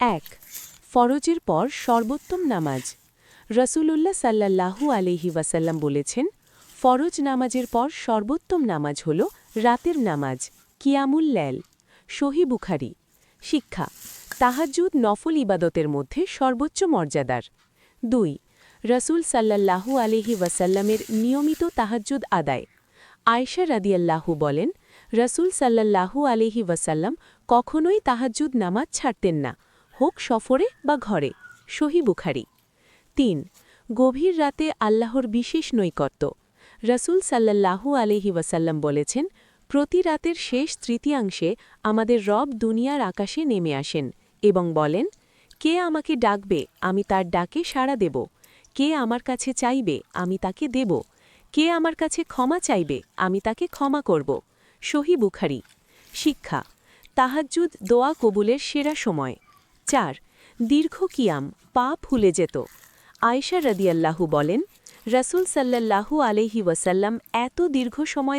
১ ফরজের পর সর্বোত্তম নামাজ রাসূলুল্লাহ সাল্লাল্লাহু আলাইহি ওয়াসাল্লাম বলেছেন, ফরজ নামাজের পর সর্বোত্তম নামাজ হল রাতের নামাজ কিয়ামুল লাইল। সহিহ বুখারী। শিক্ষা: তাহাজ্জুদ নফল ইবাদতের মধ্যে সর্বোচ্চ মর্যাদার। ২ রাসূল সাল্লাল্লাহু আলাইহি ওয়াসাল্লামের নিয়মিত তাহাজ্জুদ আদায়। আয়েশা রাদিয়াল্লাহু বলেন, রাসূল সাল্লাল্লাহু আলাইহি ওয়াসাল্লাম কখনোই তাহাজ্জুদ নামাজ ছাড়তেন না, হোক সফরে বা ঘরে। সহিহ বুখারী। ৩ গভীর রাতে আল্লাহর বিশেষ নৈকট্য। রাসূল সাল্লাল্লাহু আলাইহি ওয়াসাল্লাম বলেছেন, প্রতি রাতের শেষ তৃতীয়াংশে আমাদের রব দুনিয়ার আকাশে নেমে আসেন এবং বলেন, কে আমাকে ডাকবে, আমি তার ডাকে সাড়া দেব। কে আমার কাছে চাইবে, আমি তাকে দেব। কে আমার কাছে ক্ষমা চাইবে, আমি তাকে ক্ষমা করব। সহিহ বুখারী। শিক্ষা: তাহাজ্জুদ দোয়া কবুলের সেরা সময়। ৪ দীর্ঘ কিয়াম, পা ফুলে যেত। আয়েশা রাদিয়াল্লাহু বলেন, রাসূল সাল্লাল্লাহু আলাইহি ওয়াসাল্লাম এত দীর্ঘ সময়